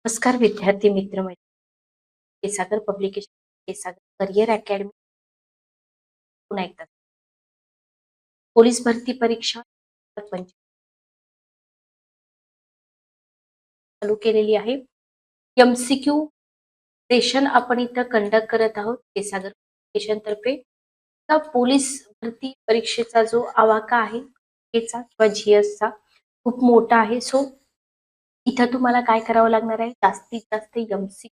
नमस्कार विद्यार्थी मित्र K Sagar publication K Sagar career academy पुन्हा एकदा पोलीस भरती परीक्षा 2025 चालू केलेली आहे. एमसीक्यू सेशन आपण इथं कंडक्ट करत आहोत केसागर पब्लिकेशन तर्फे. पोलीस भरती परीक्षेचा जो आवाका आहे त्याचा किंवा जीएसचा खूप मोठा आहे. सो इथं तुम्हाला काय करावं लागणार आहे, जास्तीत जास्त एमसीक्यू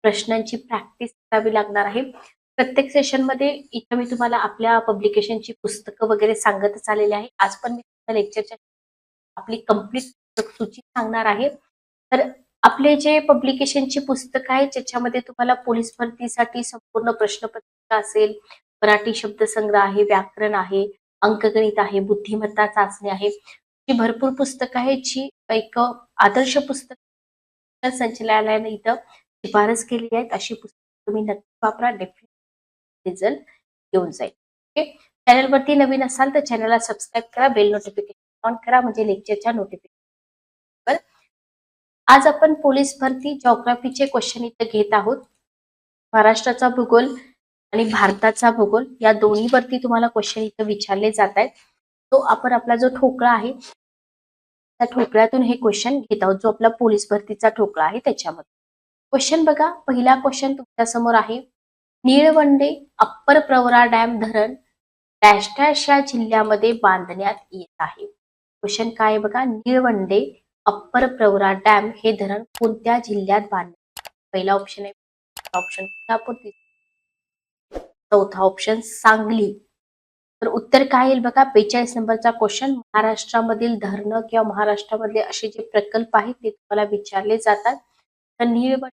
प्रश्नांची प्रॅक्टिस करावी लागणार आहे. प्रत्येक सेशनमध्ये इथं मी तुम्हाला आपल्या पब्लिकेशनची पुस्तकं वगैरे सांगतच आलेले आहे. आज पण मी लेक्चरच्या आपली कंप्लीट सूची सांगणार आहे. तर आपले जे पब्लिकेशनची पुस्तक आहे ज्याच्यामध्ये तुम्हाला पोलीस भरतीसाठी संपूर्ण प्रश्नपत्रिका असेल, मराठी शब्दसंग्रह आहे, व्याकरण आहे, अंकगणित आहे, बुद्धिमत्ता चाचणी आहे. ही भरपूर पुस्तकं आहेत जी एक आदर्श पुस्तक संचालनालयाने इथं शिफारस केली आहेत. अशी पुस्तकं तुम्ही नक्की वापरा. डेफिनेट रिझल्ट येऊन जाईल. ओके. चॅनलवरती नवीन असाल तर चॅनलला सबस्क्राईब करा, बेल नोटिफिकेशन ऑन करा म्हणजे लेक्चरच्या नोटिफिकेशन. आज आपण पोलीस भरती जिओग्राफीचे क्वेश्चन इथं घेत आहोत. महाराष्ट्राचा भूगोल आणि भारताचा भूगोल या दोन्हीवरती तुम्हाला क्वेश्चन इथं विचारले जात आहेत. तो आपण आपला जो ठोकळा आहे त्या ठोकळ्यातून हे क्वेश्चन घेत आहोत, जो आपला पोलीस भरतीचा ठोकळा आहे त्याच्यामध्ये. क्वेश्चन बघा, पहिला क्वेश्चन तुमच्या समोर आहे. निळवंडे अप्पर प्रवरा डॅम धरण डॅश डॅश या जिल्ह्यामध्ये बांधण्यात येत आहे. क्वेश्चन काय आहे बघा, निळवंडे अप्पर प्रवरा डॅम हे धरण कोणत्या जिल्ह्यात बांधण्यात? पहिला ऑप्शन आहे, ऑप्शन कोल्हापूर, चौथा ऑप्शन सांगली. तर उत्तर काय येईल बघा, 42 नंबरचा क्वेश्चन. महाराष्ट्रामधील धरणं किंवा महाराष्ट्रामधले असे जे प्रकल्प आहेत ते तुम्हाला विचारले जातात. तर निळवंडे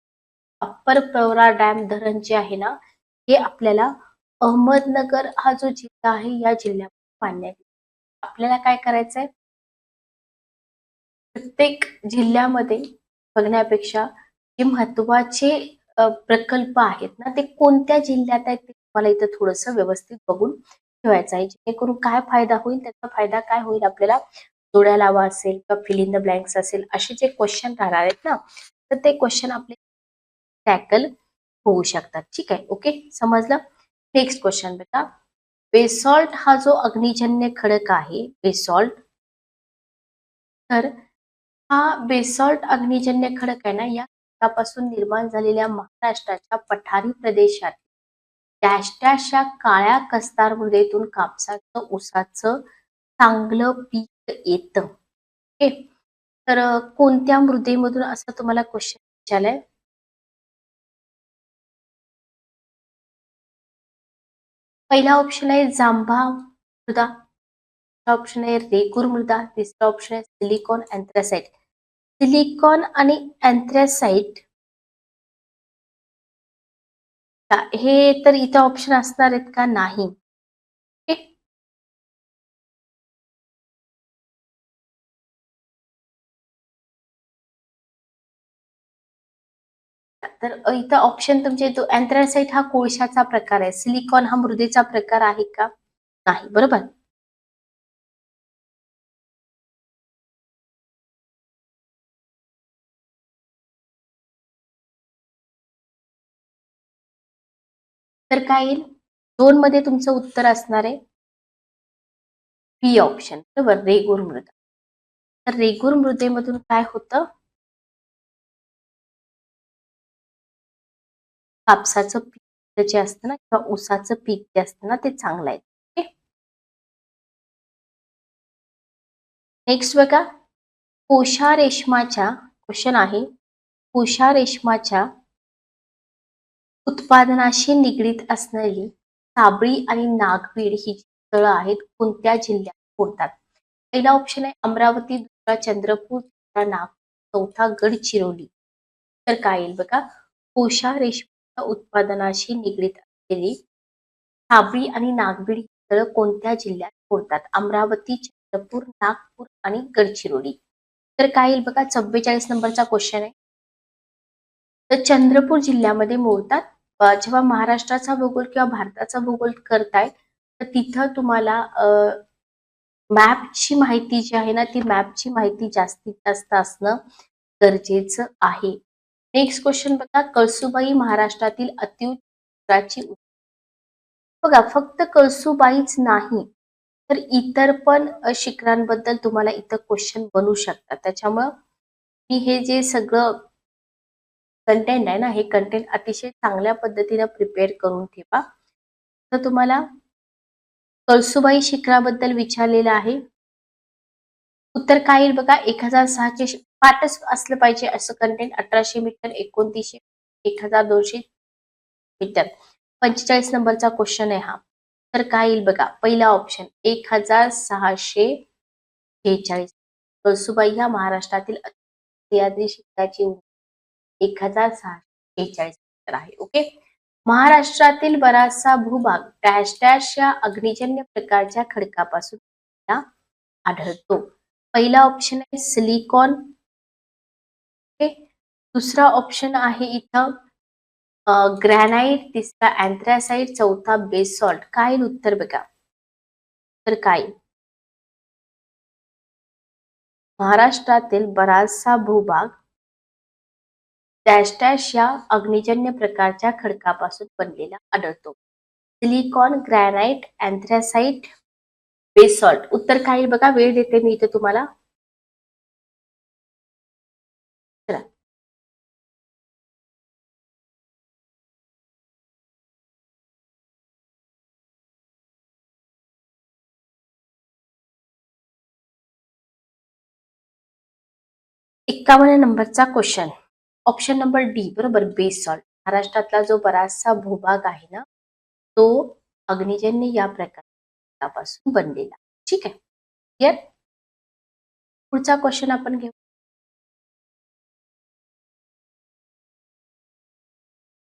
अप्पर प्रवरा डॅम धरण जे आहे ना, हे आपल्याला अहमदनगर हा जो जिल्हा आहे या जिल्ह्यात बांधण्यात येईल. आपल्याला काय करायचंय, प्रत्येक जिल्ह्यामध्ये बघण्यापेक्षा जे महत्वाचे प्रकल्प आहेत ना ते कोणत्या जिल्ह्यात आहेत ते तुम्हाला इथं थोडंसं व्यवस्थित बघून ठेवायचं आहे. जेणेकरून काय फायदा होईल, त्याचा फायदा काय होईल आपल्याला, जोड्या लावा असेल किंवा फिल इन द ब्लँक्स असेल, असे जे क्वेश्चन राहणार आहेत ना, तर ते क्वेश्चन आपले टॅकल होऊ शकतात. ठीक आहे, ओके, समजलं. नेक्स्ट क्वेश्चन बघा, बेसॉल्ट हा जो अग्निजन्य खडक आहे बेसॉल्ट, तर हा बेसॉल्ट अग्निजन्य खडक आहे ना, या खडकापासून निर्माण झालेल्या महाराष्ट्राच्या पठारी प्रदेशात डॅश डॅश या काळ्या कस्तार मृदेतून कापसाचं ऊसाचं चांगलं पीक येतं. ओके. तर कोणत्या मृदेमधून असं तुम्हाला क्वेश्चन विचारलाय. पहिला ऑप्शन आहे जांभा मृदा, ऑप्शन आहे रेगूर मृदा, तिसरा ऑप्शन आहे सिलिकॉन अँथ्रासाइट. सिलिकॉन आणि अँथ्रासाइट हे तर इथं ऑप्शन असणार आहेत का? नाही. तर इथं ऑप्शन तुमचे तो अँथ्रासाइट हा कोळशाचा प्रकार आहे, सिलिकॉन हा मृदेचा प्रकार आहे का? नाही. बरोबर. तर काय येईल, दोन मध्ये तुमचं उत्तर असणार आहे बी ऑप्शन. बरोबर, रेगूर मृदा. तर रेगूर मृदेमधून काय होतं, कापसाचं पीक जे असतं ना किंवा ऊसाचं पीक जे असतं ना ते चांगलं आहे. नेक्स्ट बघा, कोशा रेशमाच्या, क्वेश्चन आहे, कोशा रेशमाच्या उत्पादनाशी निगडीत असणारी साबळी आणि नागबीड ही स्थळं आहेत कोणत्या जिल्ह्यात मोडतात? पहिला ऑप्शन आहे अमरावती, दुसरा चंद्रपूर, तिसरा नागपूर, चौथा गडचिरोली. तर काय येईल बघा, कोशा रेशमाच्या उत्पादनाशी निगडीत असलेली साबळी आणि नागबीड ही स्थळं कोणत्या जिल्ह्यात मोडतात? अमरावती, चंद्रपूर, नागपूर आणि गडचिरोली. तर काय येईल बघा, 44 नंबरचा क्वेश्चन आहे. तर चंद्रपूर जिल्ह्यामध्ये मोडतात. जेव्हा महाराष्ट्राचा भूगोल किंवा भारताचा भूगोल करताय तर तिथं तुम्हाला मॅपची माहिती जी आहे ना ती मॅपची माहिती जास्तीत जास्त असणं गरजेचं आहे. नेक्स्ट क्वेश्चन बघा, कळसुबाई महाराष्ट्रातील अतिउच्च बघा, फक्त कळसुबाईच नाही, तर इतर पण शिखरांबद्दल तुम्हाला इथं क्वेश्चन बनू शकतात. त्याच्यामुळं मी हे जे सगळं कंटेंट आहे ना, हे कंटेंट अतिशय चांगल्या पद्धतीनं प्रिपेअर करून ठेवा. तर तुम्हाला कळसुबाई शिखराबद्दल विचारलेलं आहे. उत्तर काय येईल बघा, 1006चे पाठच असलं पाहिजे असं कंटेंट. 1800 metre, 2900, 1200 metre. 45 नंबरचा क्वेश्चन आहे हा. तर काय येईल बघा, पहिला ऑप्शन 1646. कळसुबाई ह्या महाराष्ट्रातील सह्याद्री शिखराची उंची 1646 मीटर आहे. ओके. महाराष्ट्रातील बराचसा भूभाग डॅश डॅश या अग्निजन्य प्रकारच्या खडकापासून आढळतो. पहिला ऑप्शन आहे सिलिकॉन. ओके. दुसरा ऑप्शन आहे इथं ग्रॅनाइट, तिसरा अँथ्रासाइट, चौथा बेसॉल्ट. काय येईल उत्तर बघा. तर काय येईल? महाराष्ट्रातील बराचसा भूभाग डॅश डॅश या अग्निजन्य प्रकारच्या खडकापासून बनलेला आढळतो. Silicon, granite, anthracite, basalt. उत्तर काय येईल बघा. वेळ देते मी इथे तुम्हाला. चला. एक्कावन्न नंबरचा क्वेश्चन. ऑप्शन नंबर डी बरोबर, बेसॉल्ट. महाराष्ट्रातला जो बराचसा भूभाग आहे ना, तो अग्निजन्य या प्रकारापासून बनलेला. ठीक आहे. क्लिअर. पुढचा क्वेश्चन आपण घेऊ.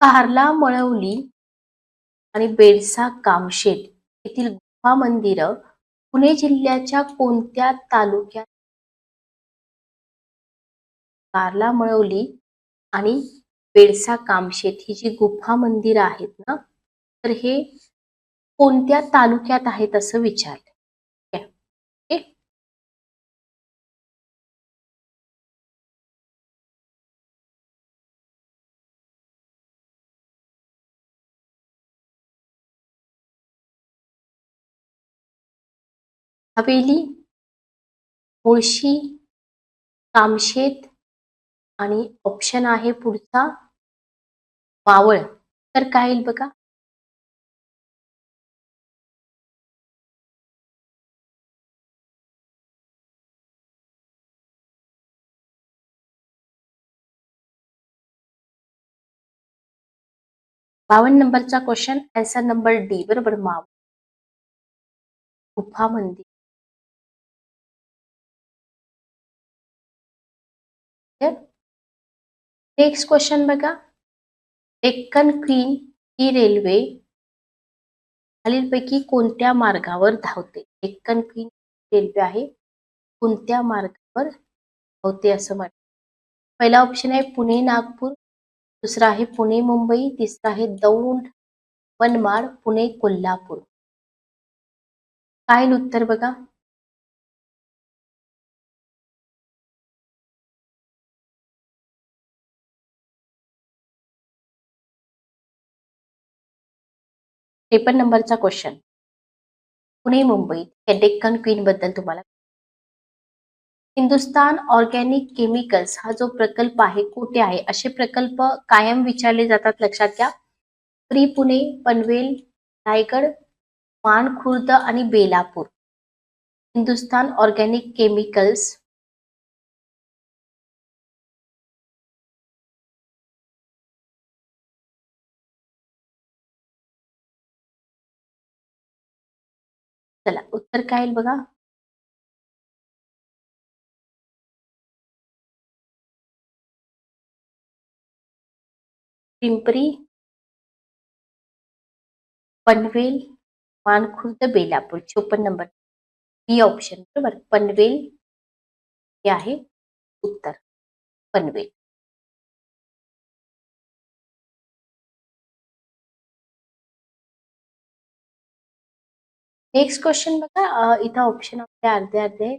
कार्ला, मळवली आणि बेडसा कामशेत येथील गुहा मंदिरं पुणे जिल्ह्याच्या कोणत्या तालुक्यात? कार्ला, मळवली आणि बेडसा कामशेत ही जी गुफा मंदिरं आहेत ना, तर हे कोणत्या तालुक्यात आहेत असं विचारलं. ओके. हवेली, मुळशी, कामशेत आणि ऑप्शन आहे पुढचा मावळ. तर काय येईल बघा. 52 नंबरचा क्वेश्चन, आन्सर नंबर डी बरोबर, मावळ गुफा मंदिर. नेक्स्ट क्वेश्चन बघा, डेक्कन क्वीन ही रेल्वे खालीलपैकी कोणत्या मार्गावर धावते? डेक्कन क्वीन रेल्वे आहे, कोणत्या मार्गावर धावते असं म्हणतात? पहिला ऑप्शन आहे पुणे नागपूर, दुसरा आहे पुणे मुंबई, तिसरा आहे दौंड मनमाड, पुणे कोल्हापूर. काय येईल उत्तर बघा. 53 नंबरचा क्वेश्चन, पुणे मुंबई. डेक्कन क्वीन बद्दल तुम्हाला. हिंदुस्तान ऑर्गॅनिक केमिकल्स हा जो प्रकल्प आहे कुठे आहे? असे प्रकल्प कायम विचारले जातात, लक्षात घ्या. प्री पुणे, पनवेल, रायगड, मानखुर्द आणि बेलापूर. Hindustan organic chemicals. चला, उत्तर काय येईल बघा. पिंपरी, पनवेल, मानखुर्द, बेलापूर. 54 नंबर बी ऑप्शन बरोबर, पनवेल हे आहे उत्तर. पनवेल. नेक्स्ट क्वेश्चन बघा, इथं ऑप्शन आपले अर्धे अर्धे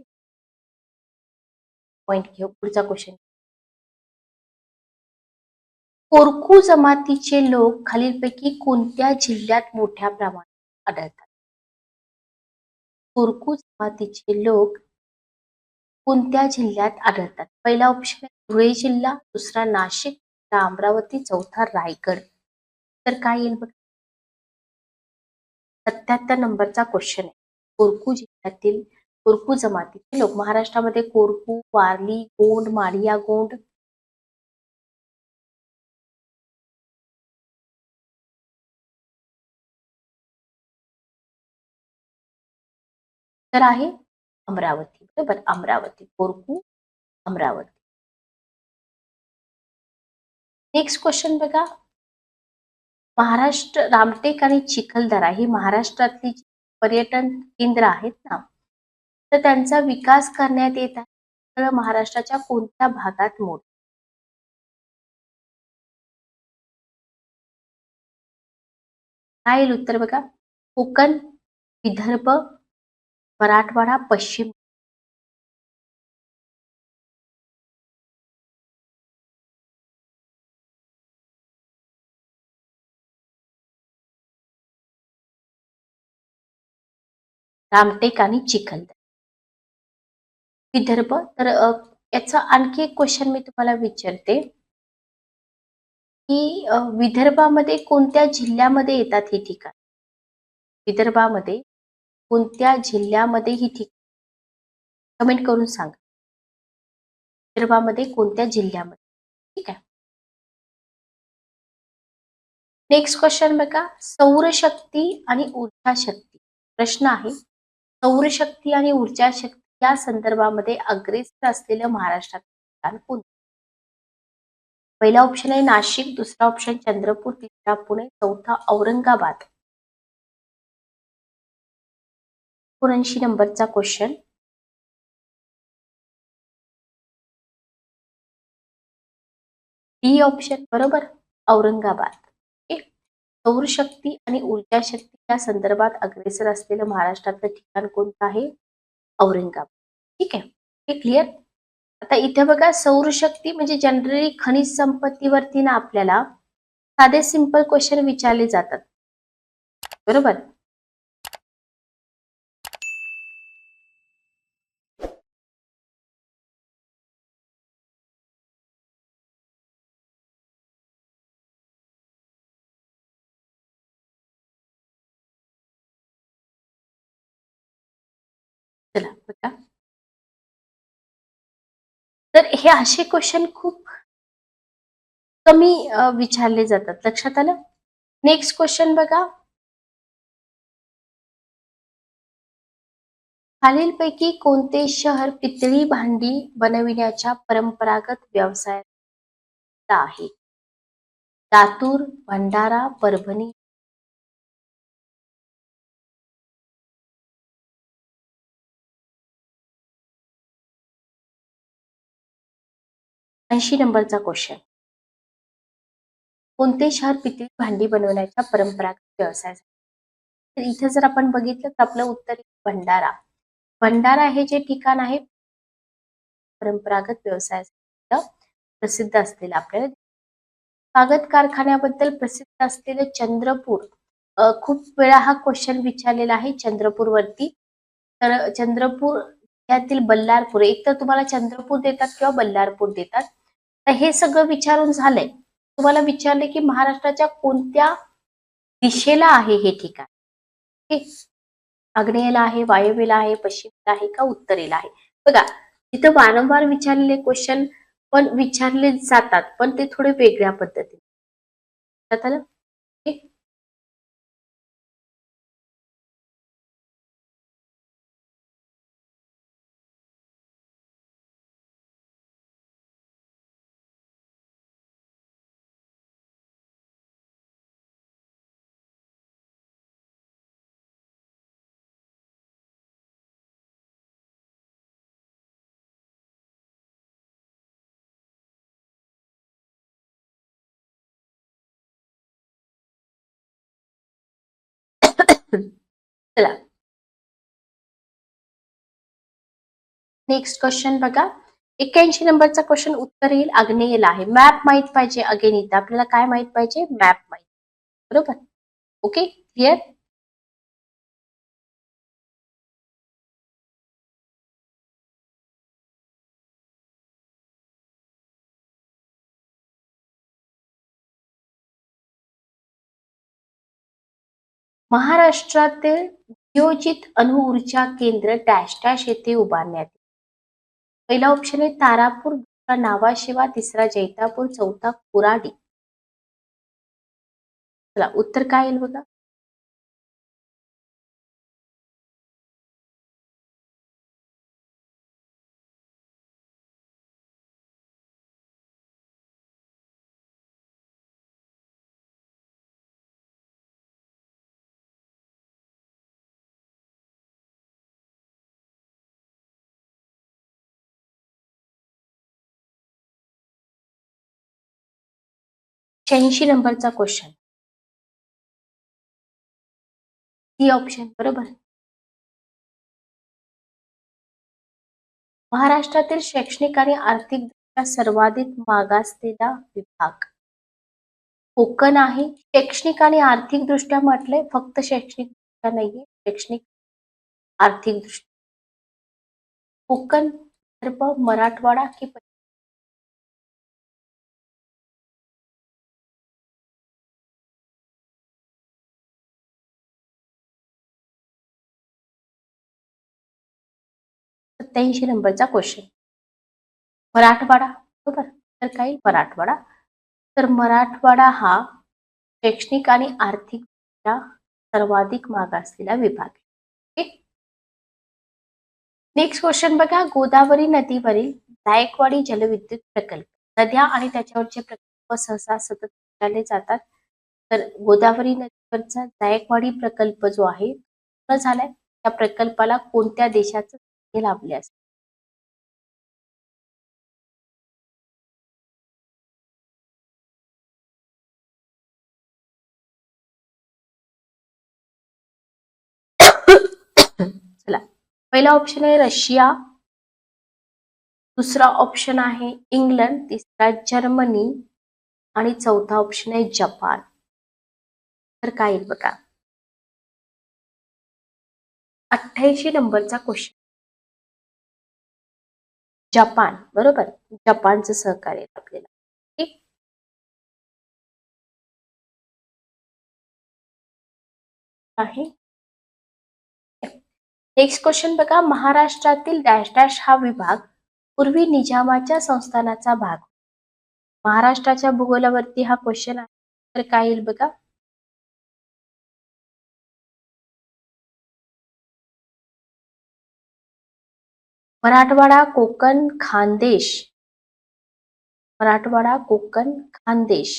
पॉइंट घेऊ. पुढचा क्वेश्चन, कोरकू जमातीचे लोक खालीलपैकी कोणत्या जिल्ह्यात मोठ्या प्रमाणात आढळतात? कोरकू जमातीचे लोक कोणत्या जिल्ह्यात आढळतात? पहिला ऑप्शन आहे धुळे जिल्हा, दुसरा नाशिक, तिसरा अमरावती, चौथा रायगड. तर काय येईल बघ? 77 नंबरचा क्वेश्चन आहे. कोरकू जिल्ह्यातील कोरकू जमातीचे लोक महाराष्ट्रामध्ये कोरकू, वारली, गोंड, माडिया गोंड तर आहे अमरावती. बरोबर, अमरावती. कोरकू, अमरावती. नेक्स्ट क्वेश्चन बघा. महाराष्ट्र रामटेक आणि चिखलदरा ही महाराष्ट्रातली जी पर्यटन केंद्र आहेत ना, तर त्यांचा विकास करण्यात येत आहे. तर महाराष्ट्राच्या कोणत्या भागात मोठ काय येईल उत्तर बघा? कोकण, विदर्भ, मराठवाडा, पश्चिम. रामटेक आणि चिखलदरा. विदर्भ. तर याचा आणखी एक क्वेश्चन मी तुम्हाला विचारते, की विदर्भामध्ये कोणत्या जिल्ह्यामध्ये येतात ही ठिकाण? विदर्भामध्ये कोणत्या जिल्ह्यामध्ये ही ठिकाण? कमेंट करून सांगा. विदर्भामध्ये कोणत्या जिल्ह्यामध्ये? ठीक आहे. नेक्स्ट क्वेश्चन बघा. सौरशक्ती आणि ऊर्जा शक्ती. प्रश्न आहे, सौरशक्ती आणि ऊर्जा शक्ती या संदर्भामध्ये अग्रेसर असलेलं महाराष्ट्रातील ठिकाण कोणतं? पहिला ऑप्शन आहे नाशिक, दुसरा ऑप्शन चंद्रपूर, तिसरा पुणे, चौथा औरंगाबाद. 79 नंबरचा क्वेश्चन. डी ऑप्शन बरोबर, औरंगाबाद. ओके. सौरशक्ती आणि ऊर्जा शक्ती या संदर्भात अग्रेसर असलेलं महाराष्ट्रातलं ठिकाण कोणतं आहे? औरंगाबाद. ठीक आहे. हे क्लिअर. आता इथे बघा, सौरशक्ती म्हणजे जनरली खनिज संपत्तीवरती ना आपल्याला साधे सिंपल क्वेश्चन विचारले जातात. बरोबर. चला बघा. तर हे असे क्वेश्चन खूप कमी विचारले जातात. लक्षात आलं? नेक्स्ट क्वेश्चन बघा. खालीलपैकी कोणते शहर पितळी भांडी बनविण्याच्या परंपरागत व्यवसायात आहे? लातूर, भंडारा, परभणी. 80 नंबरचा क्वेश्चन. कोणते शहर पितळी भांडी बनवण्याच्या परंपरागत व्यवसायासाठी? तर इथे जर आपण बघितलं तर आपलं उत्तर आहे भंडारा. भंडारा हे जे ठिकाण आहे परंपरागत व्यवसायासाठी प्रसिद्ध असलेलं आपल्याला कागद कारखान्याबद्दल प्रसिद्ध असलेलं चंद्रपूर. खूप वेळा हा क्वेश्चन विचारलेला आहे चंद्रपूर वरती. तर चंद्रपूर यातील बल्लारपूर, एक तर तुम्हाला चंद्रपूर देतात किंवा बल्लारपूर देतात. तर हे सगळं विचारून झालंय. तुम्हाला विचारले की महाराष्ट्राच्या कोणत्या दिशेला आहे हे ठिकाण? ओके. आग्नेयेला आहे, वायव्येला आहे, पश्चिमेला आहे का उत्तरेला आहे? बघा, इथं वारंवार विचारलेले क्वेश्चन पण विचारले जातात, पण ते थोडे वेगळ्या पद्धतीने. लक्षात आलं? ओके. चला, नेक्स्ट क्वेश्चन बघा. 81 नंबरचा क्वेश्चन उत्तर येईल आग्नेयला आहे. मॅप माहित पाहिजे. अगेन इथं आपल्याला काय माहित पाहिजे? मॅप माहित. बरोबर. Okay, clear. महाराष्ट्रातील नियोजित अणुऊर्जा केंद्र डॅश डॅश येथे उभारण्यात येईल. पहिला ऑप्शन आहे तारापूर, दुसरा नावाशेवा, तिसरा जैतापूर, चौथा कुराडी. चला उत्तर काय येईल बघा. 86 नंबरचा क्वेश्चन. सी ऑप्शन बरोबर. महाराष्ट्रातील शैक्षणिक आणि आर्थिकदृष्ट्या सर्वाधिक मागासलेला विभाग कोकण आहे. शैक्षणिक आणि आर्थिकदृष्ट्या म्हटलंय, फक्त शैक्षणिक दृष्ट्या नाहीये, शैक्षणिक आर्थिक दृष्ट्या. कोकण, विदर्भ, मराठवाडा की 87 नंबरचा क्वेश्चन. मराठवाडा बरोबर. तर काय मराठवाडा. तर मराठवाडा हा शैक्षणिक आणि आर्थिकदृष्ट्या सर्वाधिक मागासलेला विभाग आहे. नेक्स्ट क्वेश्चन बघा. गोदावरी नदीवरील जायकवाडी जलविद्युत प्रकल्प. नद्या आणि त्याच्यावरचे प्रकल्प सहसा सतत चालले जातात. तर गोदावरी नदीवरचा जायकवाडी प्रकल्प जो आहे पूर्ण झालाय. त्या प्रकल्पाला कोणत्या देशाचं हे लाभले असेल? चला, पहिला ऑप्शन आहे रशिया, दुसरा ऑप्शन आहे इंग्लंड, तिसरा जर्मनी आणि चौथा ऑप्शन आहे जपान. तर काय येईल बघा. 88 नंबरचा क्वेश्चन. जपान बरोबर. जपानचं सहकार्य आहे आपल्याला. ठीक आहे. नेक्स्ट क्वेश्चन बघा. महाराष्ट्रातील डॅश डॅश हा विभाग पूर्वी निजामाच्या संस्थानाचा भाग. महाराष्ट्राच्या भूगोलावरती हा क्वेश्चन आहे. तर काय येईल बघा. मराठवाडा, कोकण, खानदेश. मराठवाडा, कोकण, खानदेश.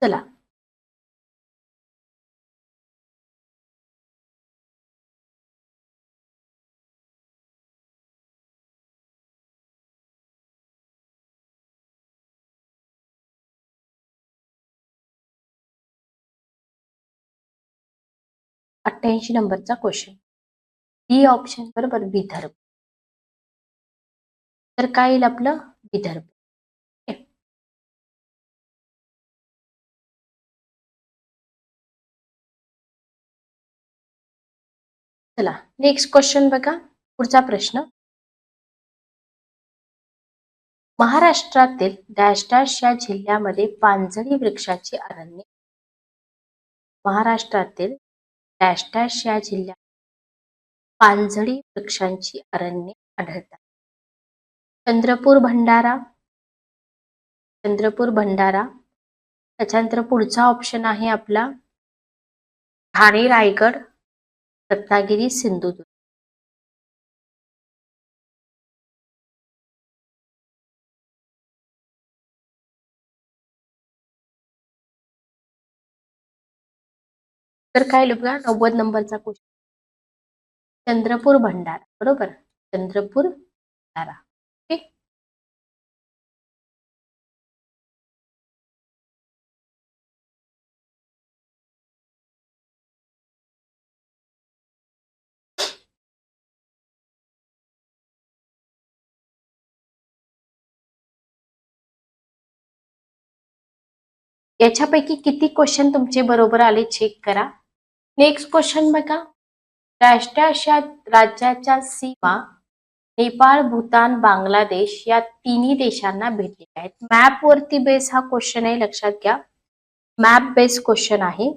चला, अठ्ठ्याऐंशी नंबरचा क्वेश्चन. डी ऑप्शन बरोबर, विदर्भ. तर काय येईल आपलं विदर्भ. चला, नेक्स्ट क्वेश्चन बघा. पुढचा प्रश्न. महाराष्ट्रातील डॅश डॅश या जिल्ह्यामध्ये पानझडी वृक्षाची अरण्ये. महाराष्ट्रातील डॅश डॅश या जिल्ह्यात पानझडी वृक्षांची अरण्ये आढळतात. चंद्रपूर, भंडारा. चंद्रपूर, भंडारा. त्याच्यानंतर पुढचा ऑप्शन आहे आपला ठाणे, रायगड, रत्नागिरी, सिंधुदुर्ग. तर काय आलं बघा 90 नंबरचा क्वेश्चन. चंद्रपूर भंडारा बरोबर. चंद्रपूर भंडारा. ओके. याच्यापैकी किती क्वेश्चन तुमचे बरोबर आले चेक करा. नेक्स्ट क्वेश्चन बघा. राष्ट्राच्या राज्याच्या सीमा नेपाळ, भूतान, बांगलादेश या तिन्ही देशांना भेटलेल्या आहेत. मॅप वरती बेस हा क्वेश्चन आहे, लक्षात घ्या. मॅप बेस क्वेश्चन आहे.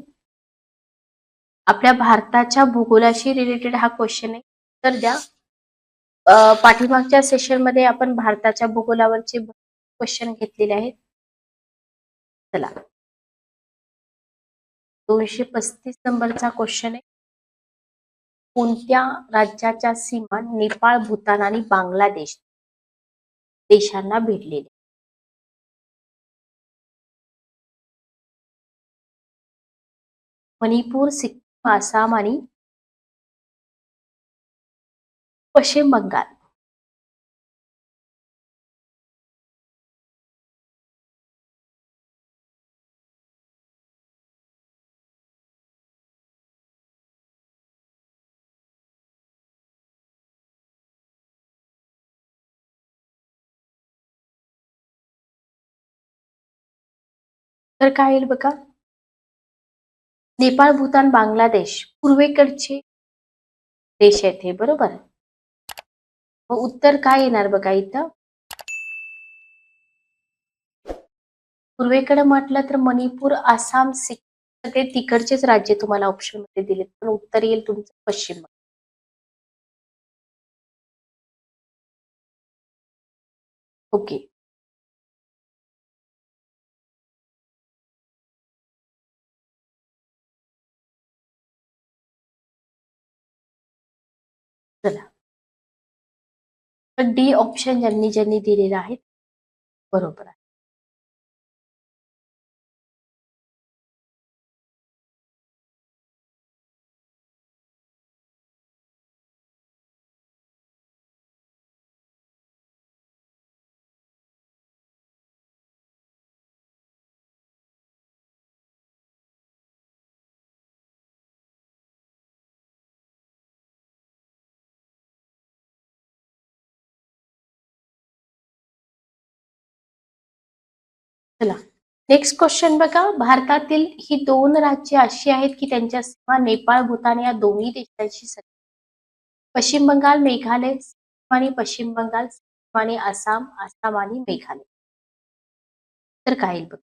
आपल्या भारताच्या भूगोलाशी रिलेटेड हा क्वेश्चन आहे. तर द्या. पाठीमागच्या सेशन मध्ये आपण भारताच्या भूगोलावरचे क्वेश्चन घेतलेले आहेत. चला 235 नंबरचा क्वेश्चन आहे. कोणत्या राज्याच्या सीमा नेपाळ, भूतान आणि बांगलादेश देशांना भेटलेल्या? मणिपूर, सिक्कीम, आसाम आणि पश्चिम बंगाल. तर काय येईल बघा. नेपाळ, भूतान, बांगलादेश पूर्वेकडचे देश आहेत हे, बरोबर. मग उत्तर काय येणार बघा इथं. पूर्वेकडे म्हटलं तर मणिपूर, आसाम, सिक्कीम सगळे तिकडचेच राज्य तुम्हाला ऑप्शन मध्ये दिलेत, पण उत्तर येईल तुमचं पश्चिम बंगाल. ओके. चला. तर डी ऑप्शन ज्यांनी ज्यांनी दिलेलं आहे बरोबर आहे. चला नेक्स्ट क्वेश्चन बघा. भारतातील ही दोन राज्ये अशी आहेत की त्यांच्या सीमा नेपाळ, भूतान या दोन्ही देशांशी पश्चिम बंगाल, मेघालय, सिक्कीम आणि पश्चिम बंगाल, सिक्कीम आणि आसाम, आसाम आणि मेघालय. तर काय येईल बघ.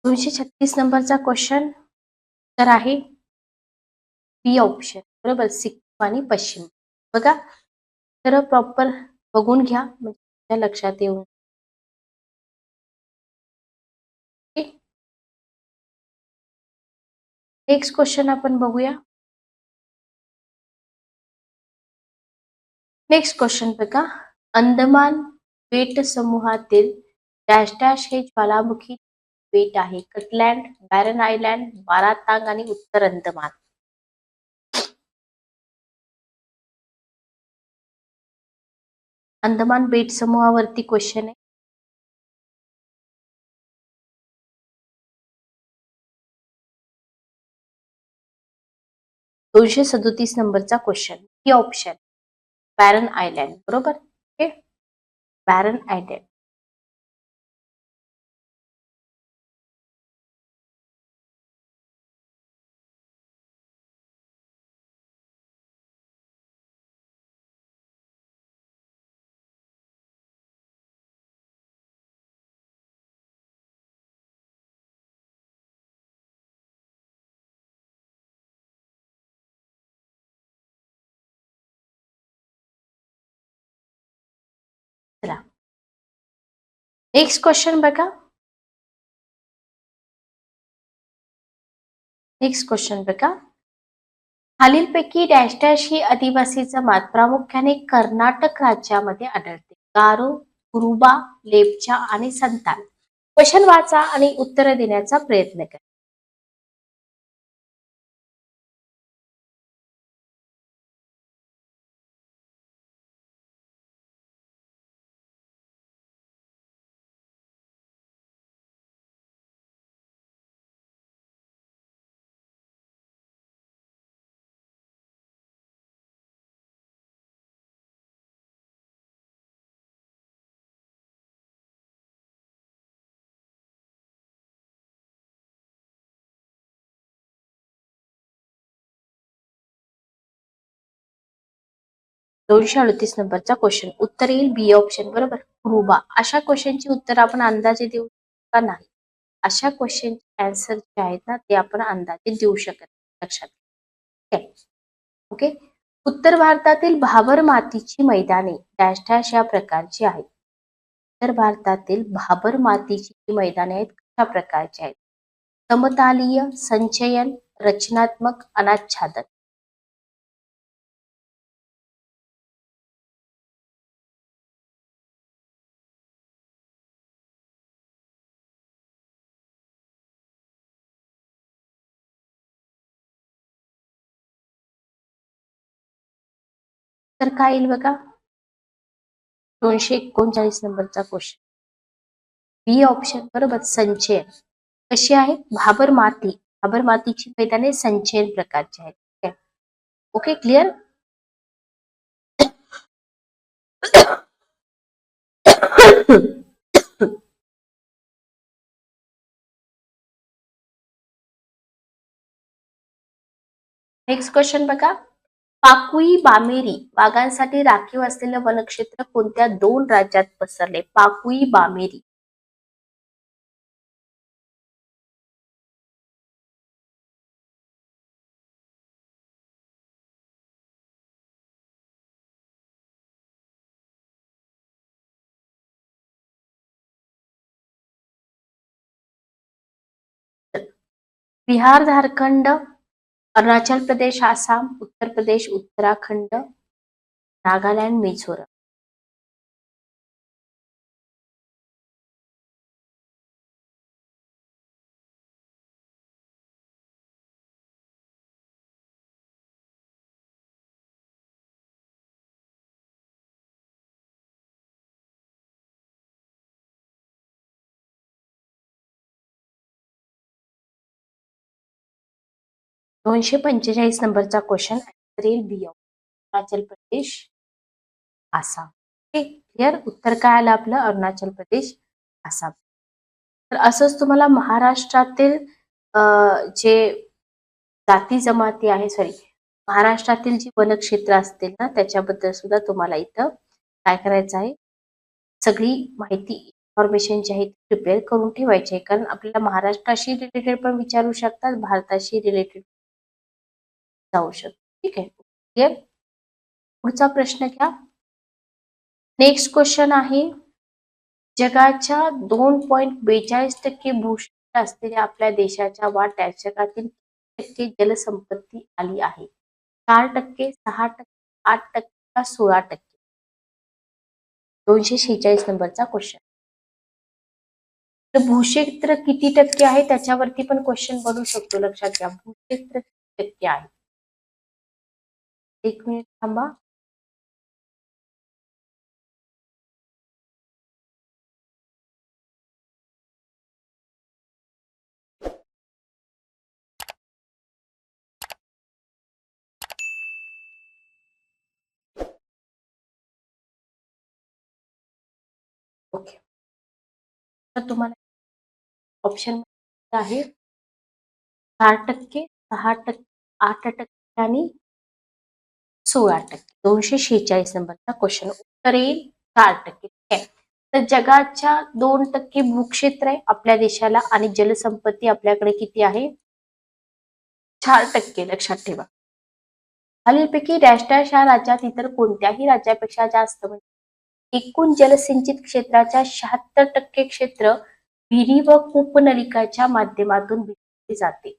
दोनशे 36 नंबरचा क्वेश्चन तर आहे बी ऑप्शन, बरोबर. सिक्कीम आणि पश्चिम. बघा तर प्रॉपर बघून घ्या म्हणजे लक्षात येऊन. नेक्स्ट क्वेश्चन आपण बघूया. नेक्स्ट क्वेश्चन बघा. अंदमान बेट समूहातील डॅश डॅश हे ज्वालामुखी बेट आहे. कटलँड, बॅरन आयलँड, बारातांग आणि उत्तर अंदमान. अंदमान बेट समूहावरती क्वेश्चन आहे. 237 नंबरचा क्वेश्चन, ही ऑप्शन बॅरन आयलँड, बरोबर. Okay, baron island. चला, नेक्स्ट क्वेश्चन बघा. नेक्स्ट क्वेश्चन बघा. खालीलपैकी डॅश डॅश ही आदिवासी जमात प्रामुख्याने कर्नाटक राज्यामध्ये आढळते. गारो, कुरुबा, लेप्चा आणि संताल. क्वेश्चन वाचा आणि उत्तर देण्याचा प्रयत्न करा. 238 नंबरचा क्वेश्चन, उत्तर येईल बी ऑप्शन, बरोबर. कुरुबा. अशा क्वेश्चनची उत्तर आपण अंदाजे देऊ का नाही? अशा क्वेश्चनचे आन्सर जे आहेत ना, ते आपण अंदाजे देऊ शकत नाही. लक्षात घ्या. ओके. उत्तर भारतातील भाबर मातीची मैदाने डॅश डॅश या प्रकारची आहेत. उत्तर भारतातील भाबर मातीची जी मैदाने आहेत कशा प्रकारची आहेत? समतालीय, संचयन, रचनात्मक, अनाच्छादन. तर काय येईल बघा? 239 नंबरचा क्वेश्चन, बी ऑप्शन, बरोबर. संचयन. कशी आहे? भाबर माती. भाबर मातीची मैदाने संचयन प्रकारची आहेत. Okay, clear. नेक्स्ट क्वेश्चन बघा. पाकुई बामेरी वाघांसाठी राखीव असलेलं वनक्षेत्र कोणत्या दोन राज्यात पसरले? पाकुई बामेरी. बिहार, झारखंड, अरुणाचल प्रदेश, आसाम, उत्तर प्रदेश, उत्तराखंड, नागालँड, मिझोरम. 245 नंबरचा question, B option, Arunachal Pradesh, Assam. Okay, clear. उत्तर काय आलं आपलं? अरुणाचल प्रदेश, आसाम. तर असंच तुम्हाला महाराष्ट्रातील जे जाती जमाती आहे, सॉरी, महाराष्ट्रातील जी वनक्षेत्र असतील ना, त्याच्याबद्दल सुद्धा तुम्हाला इथं काय करायचं आहे? सगळी माहिती, इन्फॉर्मेशन जी आहे प्रिपेअर करून ठेवायची आहे. कारण आपल्याला महाराष्ट्राशी रिलेटेड पण विचारू शकतात, भारताशी रिलेटेड जाऊ शकतो. ठीक आहे, क्लिअर. पुढचा प्रश्न घ्या. नेक्स्ट क्वेश्चन आहे, जगाच्या 2.42% भूक्षेत्र असलेल्या आपल्या देशाच्या वाट्यात जगातील किती टक्के जलसंपत्ती आली आहे? 4%, 6%, 8% का 16%? 246 नंबरचा क्वेश्चन. तर भूक्षेत्र किती टक्के आहे त्याच्यावरती पण क्वेश्चन बनू शकतो. लक्षात घ्या, भूक्षेत्र किती टक्के आहे. 1 मिनिट थांबा. ओके. तर तुम्हाला ऑप्शन आहे 4%, 6%, 8% आणि 16%. 246 नंबरचा क्वेश्चन. उत्तर येईल 4%. ठीक आहे. तर जगाच्या 2% भूक्षेत्र आहे आपल्या देशाला आणि जलसंपत्ती आपल्याकडे किती आहे? 4%. लक्षात ठेवा. खालीलपैकी डॅश डॅश या राज्यात इतर कोणत्याही राज्यापेक्षा जास्त म्हणजे एकूण जलसिंचित क्षेत्राच्या 76% क्षेत्र विहिरी व कूपनलिकाच्या माध्यमातून विकले जाते.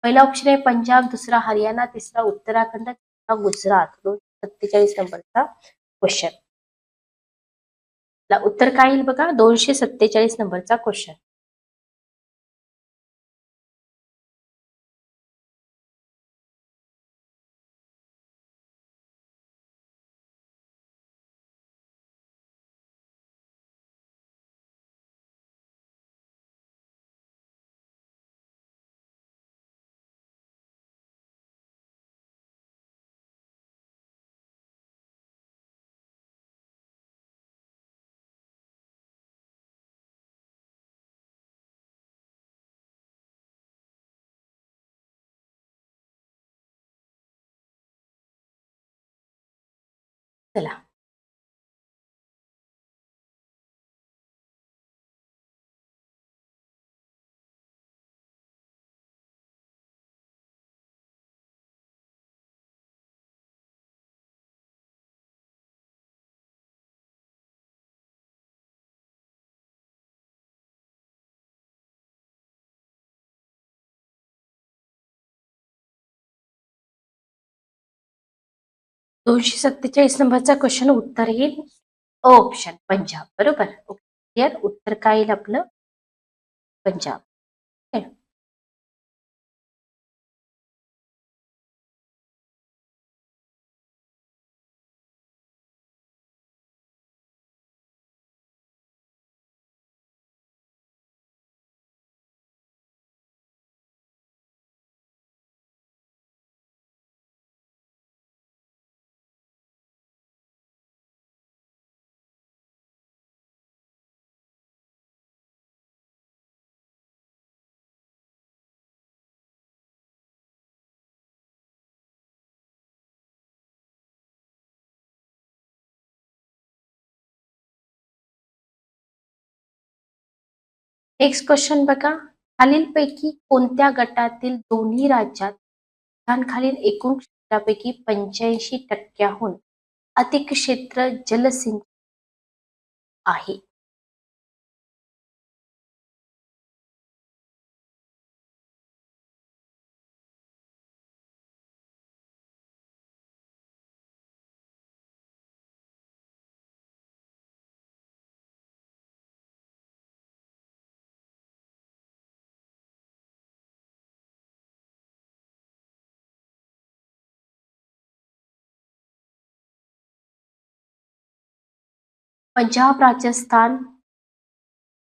पहिला ऑप्शन आहे पंजाब, दुसरा हरियाणा, तिसरा उत्तराखंड, चौथा गुजरात. 247 नंबरचा क्वेश्चन. उत्तर काय येईल बघा? 247 नंबरचा क्वेश्चन. चला. दोनशे 247 नंबरचा क्वेश्चन. उत्तर येईल ऑप्शन पंजाब. बरोबर. क्लिअर. उत्तर काय येईल आपलं? पंजाब. ठीक आहे. नेक्स्ट क्वेश्चन बघा. खालीलपैकी कोणत्या गटातील दोन्ही राज्यात खालील एकूण क्षेत्रापैकी 85% अधिक क्षेत्र जलसिंचित आहे? पंजाब, राजस्थान,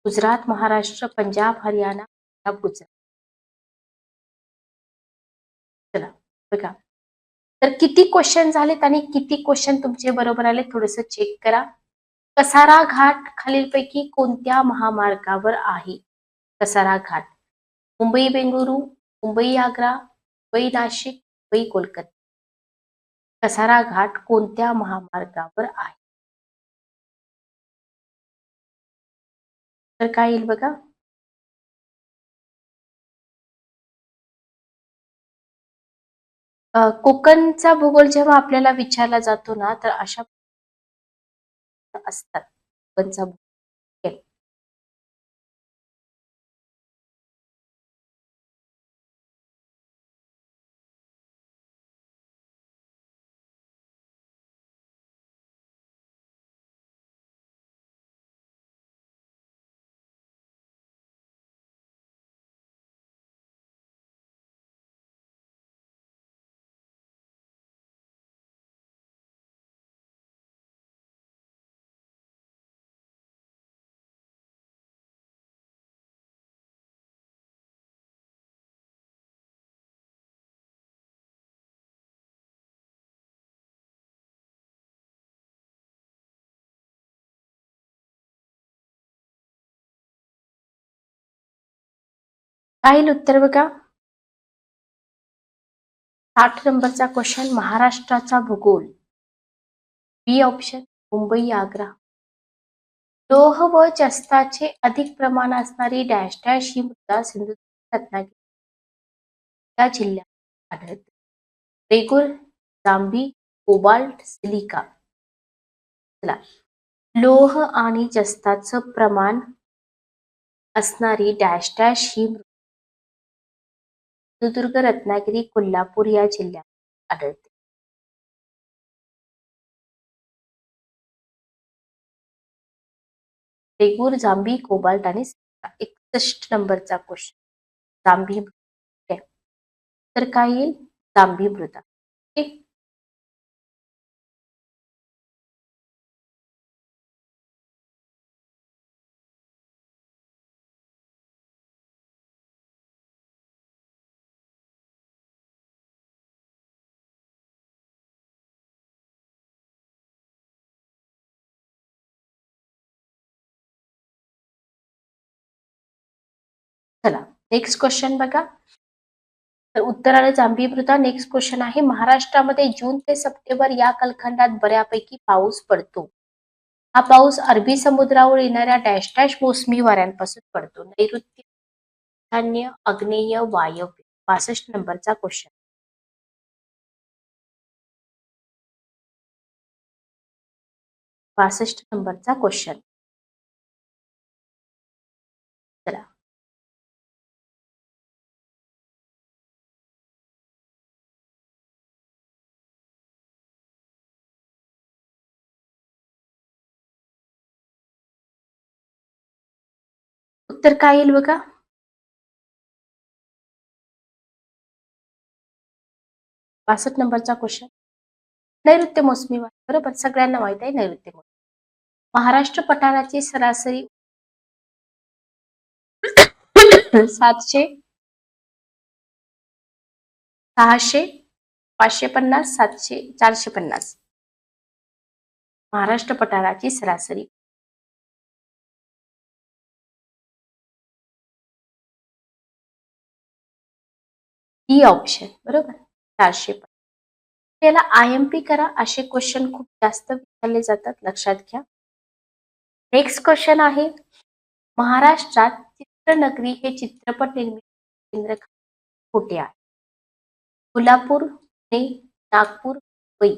गुजरात, महाराष्ट्र, पंजाब, हरियाणा, पंजाब, गुजरात. चला बघा. तर किती क्वेश्चन झालेत आणि किती क्वेश्चन तुमचे बरोबर आले थोडंसं चेक करा. कसारा घाट खालीलपैकी कोणत्या महामार्गावर आहे? कसारा घाट. मुंबई बेंगळुरू, मुंबई आग्रा, मुंबई नाशिक, मुंबई कोलकाता. कसारा घाट कोणत्या महामार्गावर आहे? तर काय येईल बघा. कोकणचा भूगोल जेव्हा आपल्याला विचारला जातो ना, तर अशा असतात कोकणचा भूगोल. पाहिलं उत्तर बघा. 60 नंबरचा क्वेश्चन, महाराष्ट्राचा भूगोल. बी ऑप्शन मुंबई आग्रा. लोह व जस्ताचे अधिक प्रमाण असणारी डॅश डॅश ही मृदा सिंधुदुर्ग रत्नागिरी या जिल्ह्यात आढळते. रेगुर, जांभी, कोबाल्ट, सिलिका. चला, लोह आणि जस्ताचं प्रमाण असणारी डॅश डॅश ही मृदा सिंधुदुर्ग रत्नागिरी कोल्हापूर या जिल्ह्यात आढळते. रेगूर, जांभी, कोबाल्ट आणि सिलिका. 61 नंबरचा क्वेश्चन, जांभी मृदा. तर काय येईल? जांभी मृदा. ओके. चला, नेक्स्ट क्वेश्चन बघा. तर उत्तर आलं जांभी मृदा. नेक्स्ट क्वेश्चन आहे, महाराष्ट्रामध्ये जून ते सप्टेंबर या कालखंडात बऱ्यापैकी पाऊस पडतो. हा पाऊस अरबी समुद्रावर येणाऱ्या डॅश डॅश मोसमी वाऱ्यांपासून पडतो. नैऋत्य, ईशान्य, आग्नेय, वायव्य. 62 नंबरचा क्वेश्चन. 62 नंबरचा क्वेश्चन. चला, उत्तर काय येईल बघा. 62 नंबरचा क्वेश्चन, नैऋत्य मोसमी वारे. बरोबर, सगळ्यांना माहित आहे नैऋत्य मोसमी. महाराष्ट्र पठाराची सरासरी 700, 600, 550, 700, 450. महाराष्ट्र पठाराची सरासरी. D option. बरोबर, 450. याला IMP करा, असे क्वेश्चन खूप जास्त विचारले जातात, लक्षात घ्या. नेक्स्ट क्वेश्चन आहे, महाराष्ट्रात चित्रनगरी हे चित्रपट निर्मिती केंद्र कुठे आहे? कोल्हापूर, पुणे, नागपूर, मुंबई.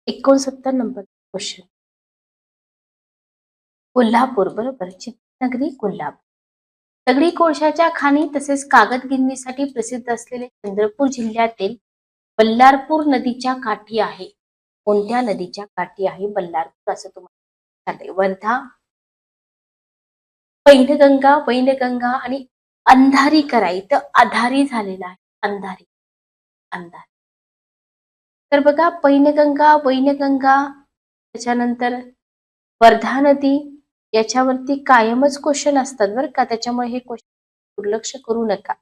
एकोणसत्तर नंबर क्वेश्चन, कोल्हापूर. बरोबर, चित्रनगरी कोल्हापूर. दगडी कोळशाच्या खाणी तसेच कागद गिरणीसाठी प्रसिद्ध असलेले चंद्रपूर जिल्ह्यातील बल्लारपूर नदीच्या काठी आहे. कोणत्या नदीच्या काठी आहे बल्लारपूर, असं तुम्हाला सांगते. वर्धा, पैनगंगा, वैनगंगा आणि अंधारी करा. इथं आधारी झालेला आहे, अंधारी, अंधारी. तर बघा, पैनगंगा, वैनगंगा, त्याच्यानंतर वर्धा नदी, याच्यावरती कायमच क्वेश्चन असतात बरं का, त्याच्यामुळे हे क्वेश्चन दुर्लक्ष करू नका.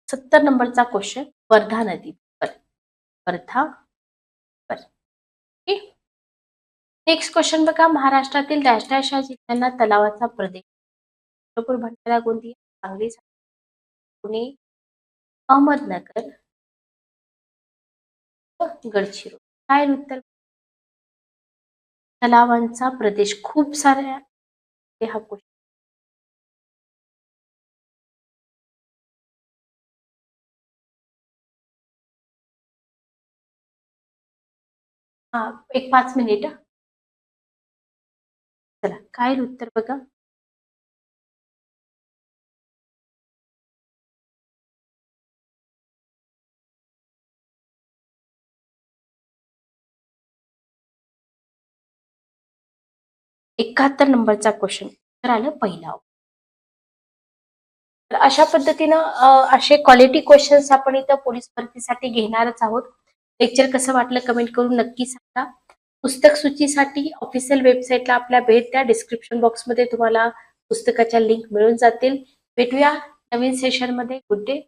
सत्तर नंबरचा क्वेश्चन, वर्धा नदी. वर्धा. नेक्स्ट क्वेश्चन बघा, महाराष्ट्रातील डॅश डॅश या जिल्ह्यांना तलावाचा प्रदेश. चंद्रपूर, भंडारा, गोंदिया, सांगली, पुणे, अहमदनगर, गडचिरोली. काय उत्तर? तलावांचा प्रदेश खूप साऱ्या. हा क्वेश्चन, हा, एक 5 मिनिट. चला, काय उत्तर बघा. 71 नंबरचा क्वेश्चन तर आलं पहिला. तर अशा पद्धतीनं असे क्वालिटी क्वेश्चन्स आपण इथं पोलीस भरतीसाठी घेणारच आहोत. लेक्चर कसं वाटलं कमेंट करून नक्की सांगा. पुस्तक सूचीसाठी ऑफिशियल वेबसाईटला आपल्या भेट द्या. डिस्क्रिप्शन बॉक्समध्ये तुम्हाला पुस्तकाच्या लिंक मिळून जातील. भेटूया नवीन सेशनमध्ये. Good day.